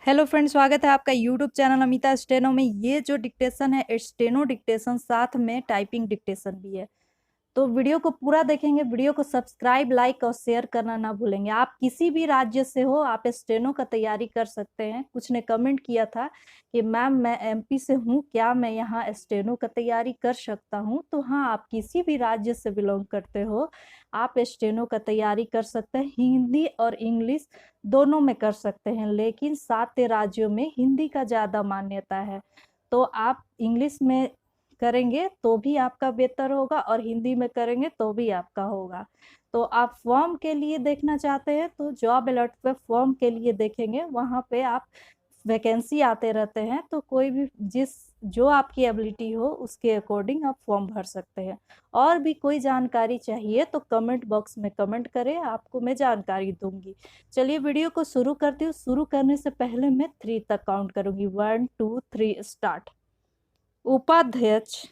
Hello friend, स्वागत है आपका यूट्यूब चैनल अमिता स्टेनो में। ये जो डिक्टेशन है स्टेनो डिक्टेशन, साथ में टाइपिंग डिक्टेशन भी है। तो वीडियो को पूरा देखेंगे। वीडियो को सब्सक्राइब, लाइक और शेयर करना ना भूलेंगे। आप किसी भी राज्य से हो, आप स्टेनो का तैयारी कर सकते हैं। कुछ ने कमेंट किया था कि मैम मैं एमपी से हूँ, क्या मैं यहाँ स्टेनो का तैयारी कर सकता हूँ? तो हाँ, आप किसी भी राज्य से बिलोंग करते हो, आप स्टेनो का तैयारी कर सकते हैं। हिंदी और इंग्लिश दोनों में कर सकते हैं, लेकिन 7 राज्यों में हिंदी का ज़्यादा मान्यता है। तो आप इंग्लिश में करेंगे तो भी आपका बेहतर होगा और हिंदी में करेंगे तो भी आपका होगा। तो आप फॉर्म के लिए देखना चाहते हैं तो जॉब अलर्ट पे फॉर्म के लिए देखेंगे। वहाँ पे आप वैकेंसी आते रहते हैं, तो कोई भी जो आपकी एबिलिटी हो उसके अकॉर्डिंग आप फॉर्म भर सकते हैं। और भी कोई जानकारी चाहिए तो कमेंट बॉक्स में कमेंट करें, आपको मैं जानकारी दूंगी। चलिए वीडियो को शुरू करती हूँ। शुरू करने से पहले मैं 3 तक काउंट करूंगी। 1 2 3 स्टार्ट। उपाध्यक्ष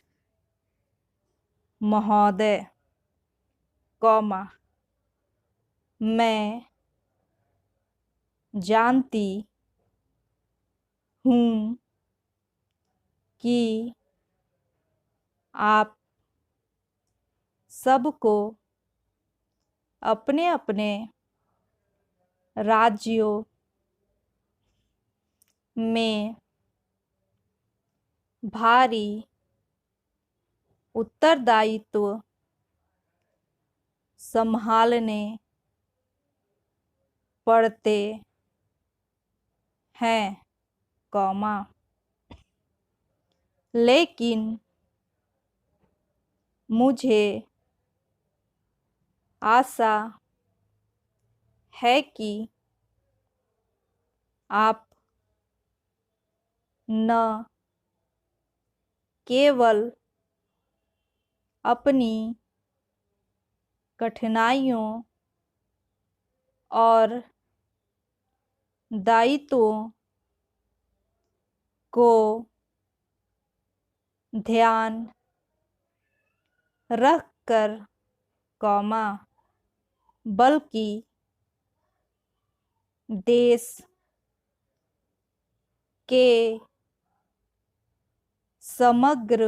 महोदय, कौमा, मैं जानती हूँ कि आप सबको अपने अपने राज्यों में भारी उत्तरदायित्व संभालने पड़ते हैं, कौमा, लेकिन मुझे आशा है कि आप न केवल अपनी कठिनाइयों और दायित्वों को ध्यान रखकर, कौमा, बल्कि देश के समग्र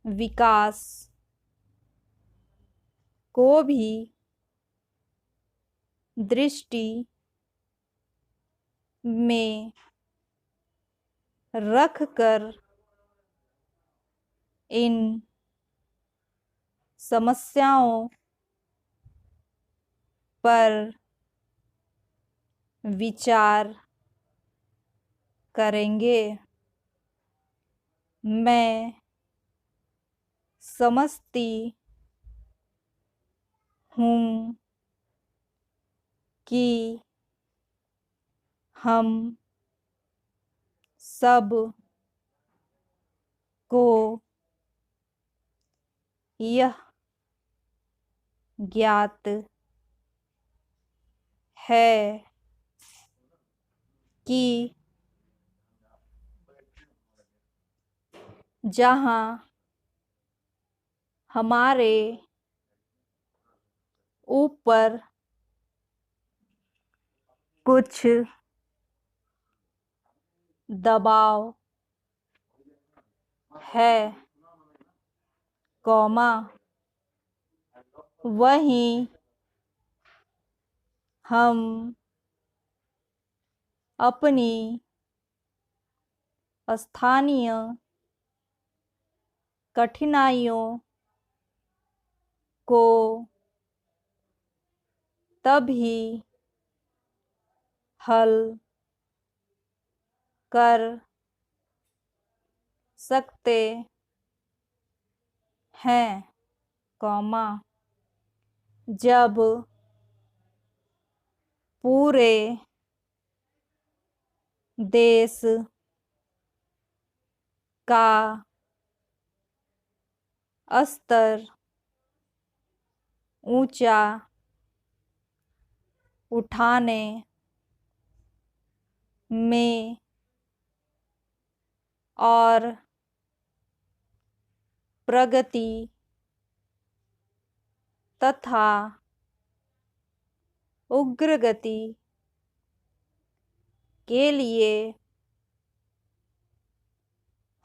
विकास को भी दृष्टि में रखकर इन समस्याओं पर विचार करेंगे। मैं समझती हूँ कि हम सब को यह ज्ञात है कि जहाँ हमारे ऊपर कुछ दबाव है, कौमा, वहीं हम अपनी स्थानीय कठिनाइयों को तभी हल कर सकते हैं, कौमा, जब पूरे देश का स्तर ऊंचा उठाने में और प्रगति तथा उग्रगति के लिए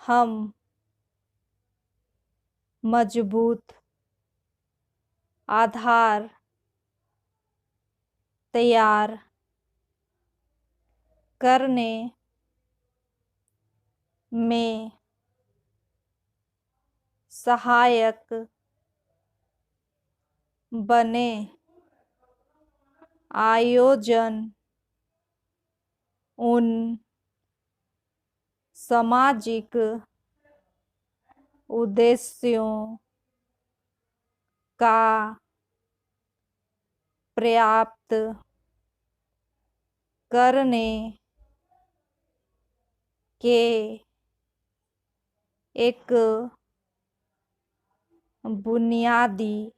हम मजबूत आधार तैयार करने में सहायक बने। आयोजन उन सामाजिक उद्देश्यों का प्राप्त करने के एक बुनियादी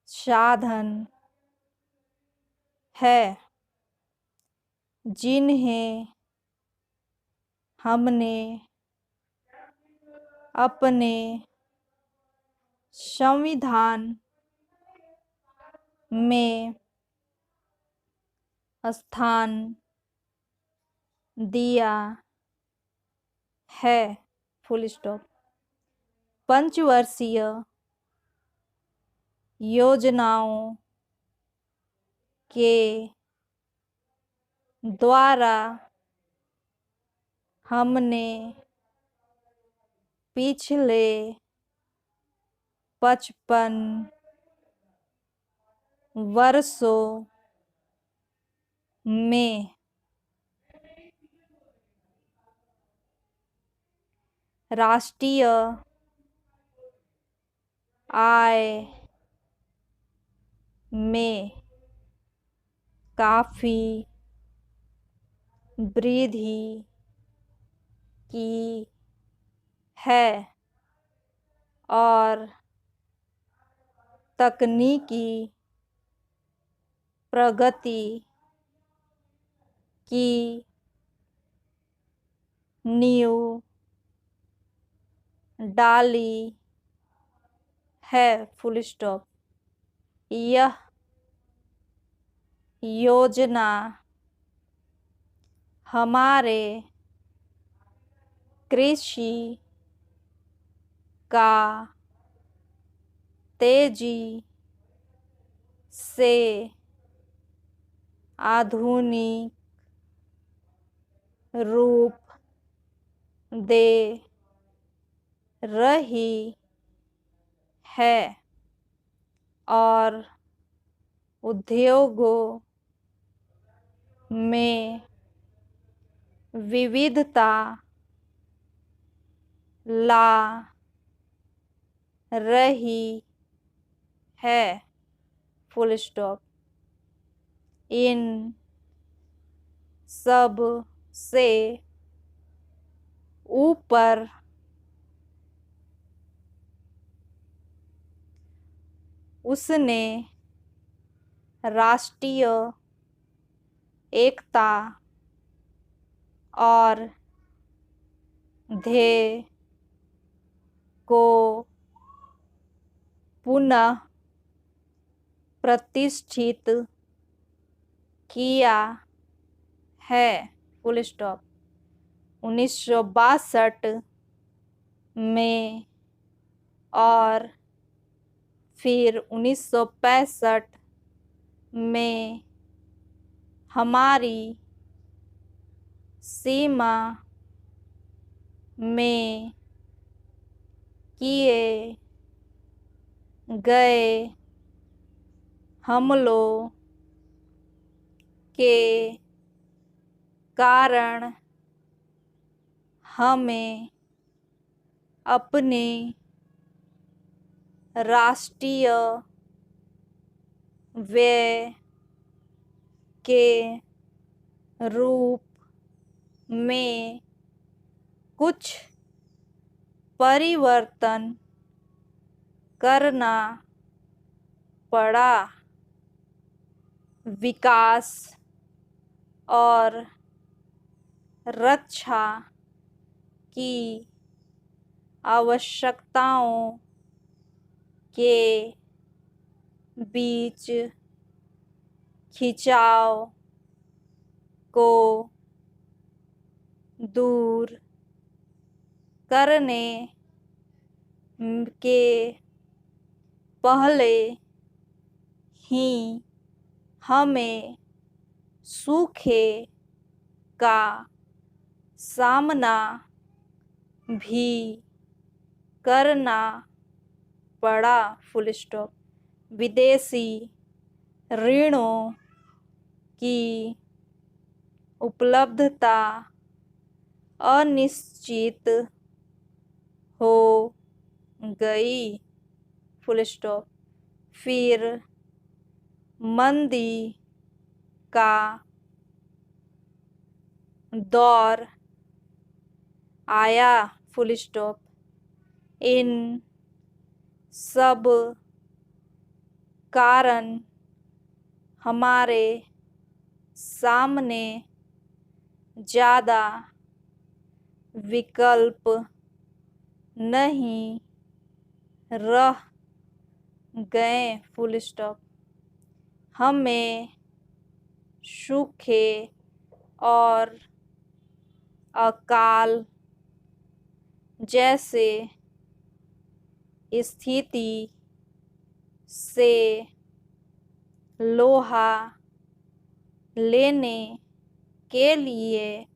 साधन है, जिन्हें हमने अपने संविधान में स्थान दिया है। Full stop. पंचवर्षीय योजनाओं के द्वारा हमने पिछले 55 वर्षों में राष्ट्रीय आय में काफ़ी वृद्धि की है और तकनीकी प्रगति की नींव डाली है। Full stop. यह योजना हमारे कृषि का तेजी से आधुनिक रूप दे रही है और उद्योगों में विविधता ला रही है। Full stop. इन सब से ऊपर उसने राष्ट्रीय एकता और ध्येय को पुनः प्रतिष्ठित किया है। Full stop. 1962 में और फिर 1965 में हमारी सीमा में किए गए हमलों के कारण हमें अपने राष्ट्रीय व्यय के रूप में कुछ परिवर्तन करना पड़ा। विकास और रक्षा की आवश्यकताओं के बीच खिंचाव को दूर करने के पहले ही हमें सूखे का सामना भी करना पड़ा। Full stop. विदेशी ऋणों की उपलब्धता अनिश्चित हो गई। Full stop. फिर मंदी का दौर आया। Full stop. इन सब कारण हमारे सामने ज़्यादा विकल्प नहीं रह गए। Full stop. हमें सूखे और अकाल जैसे स्थिति से लोहा लेने के लिए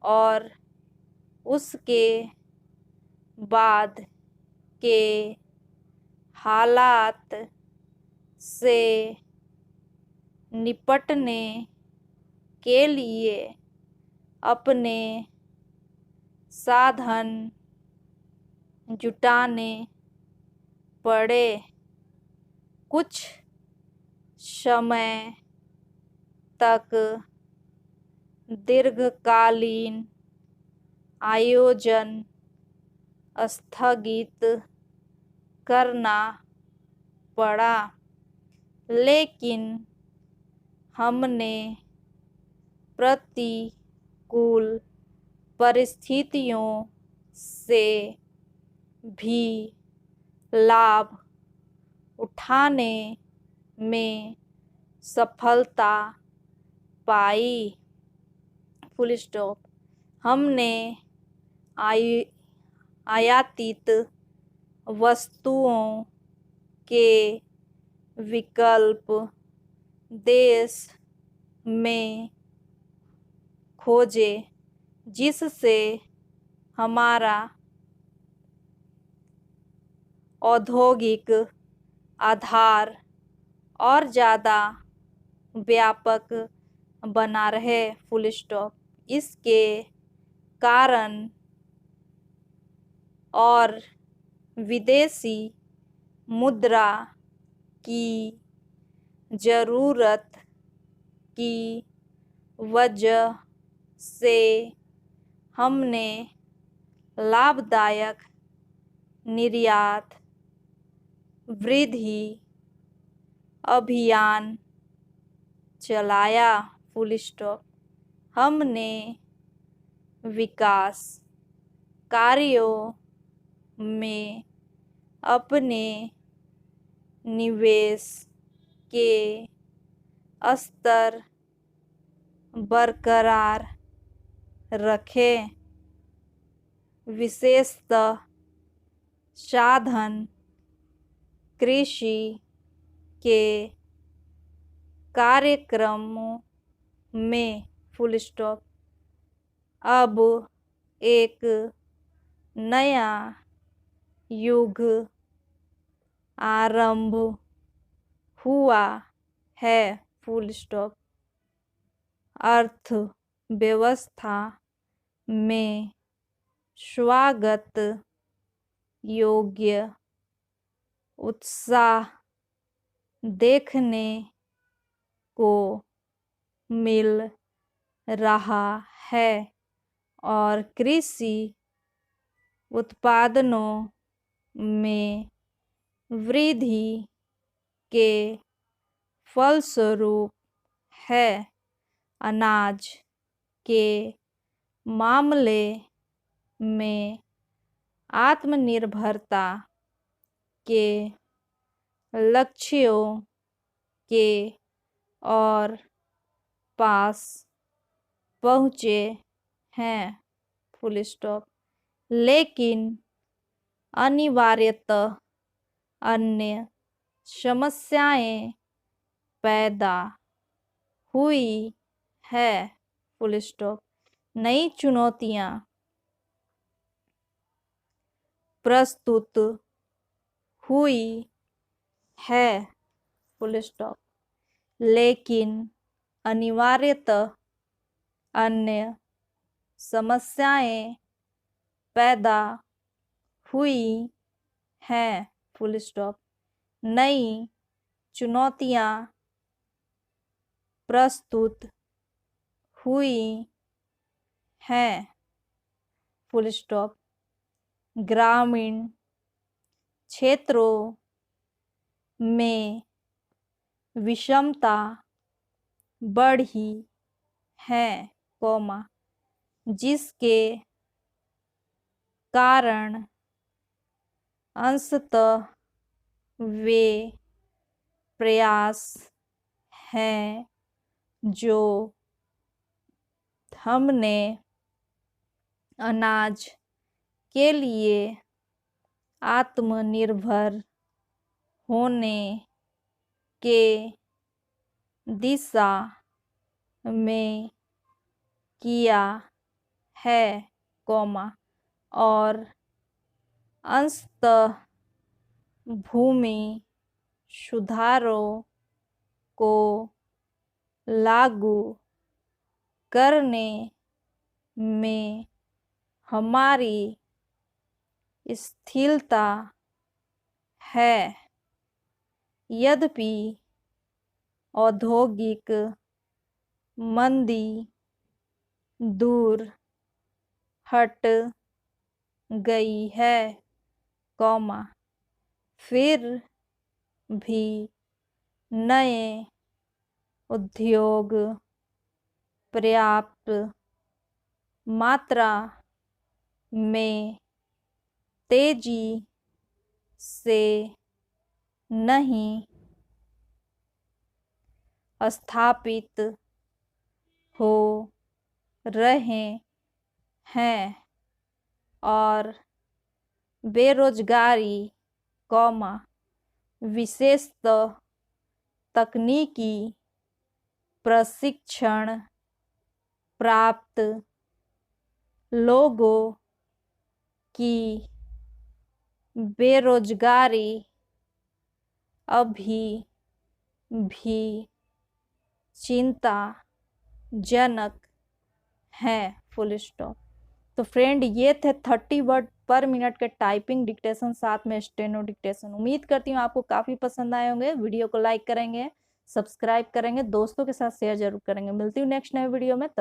और उसके बाद के हालात से निपटने के लिए अपने साधन जुटाने पड़े। कुछ समय तक दीर्घकालीन आयोजन स्थगित करना पड़ा, लेकिन हमने प्रतिकूल परिस्थितियों से भी लाभ उठाने में सफलता पाई। Full stop. हमने आयातित वस्तुओं के विकल्प देश में खोजे, जिससे हमारा औद्योगिक आधार और ज़्यादा व्यापक बना रहे। Full stop. इसके कारण और विदेशी मुद्रा की ज़रूरत की वजह से हमने लाभदायक निर्यात वृद्धि अभियान चलाया। Full stop. हमने विकास कार्यों में अपने निवेश के स्तर बरकरार रखे, विशेषतः साधन कृषि के कार्यक्रमों में। Full stop. अब एक नया युग आरंभ हुआ है। Full stop. अर्थव्यवस्था में स्वागत योग्य उत्साह देखने को मिल रहा है और कृषि उत्पादनों में वृद्धि के फलस्वरूप है। अनाज के मामले में आत्मनिर्भरता के लक्ष्यों के और पास पहुँचे हैं, फुल स्टॉप, लेकिन अनिवार्यतः अन्य समस्याएं पैदा हुई है, फुल स्टॉप, नई चुनौतियां प्रस्तुत हुई है, फुल स्टॉप, लेकिन अनिवार्यतः अन्य समस्याएं पैदा हुई हैं, फुल स्टॉप, नई चुनौतियां प्रस्तुत हुई हैं, फुल स्टॉप, ग्रामीण क्षेत्रों में विषमता बढ़ी है, कॉमा, जिसके कारण अंततः वे प्रयास हैं जो हमने अनाज के लिए आत्मनिर्भर होने के दिशा में किया है, कॉमा, और अंततः भूमि सुधारों को लागू करने में हमारी स्थिरता है। यद्यपि औद्योगिक मंदी दूर हट गई है, कॉमा, फिर भी नए उद्योग पर्याप्त मात्रा में तेजी से नहीं स्थापित हो रहे हैं और बेरोजगारी, कॉमा, विशेषतः तकनीकी प्रशिक्षण प्राप्त लोगों की बेरोजगारी अभी भी चिंताजनक है, फुल स्टॉप। तो फ्रेंड, ये थे 30 वर्ड पर मिनट के टाइपिंग डिक्टेशन, साथ में स्टेनो डिक्टेशन। उम्मीद करती हूँ आपको काफ़ी पसंद आए होंगे। वीडियो को लाइक करेंगे, सब्सक्राइब करेंगे, दोस्तों के साथ शेयर जरूर करेंगे। मिलती हूँ नेक्स्ट नए वीडियो में। तब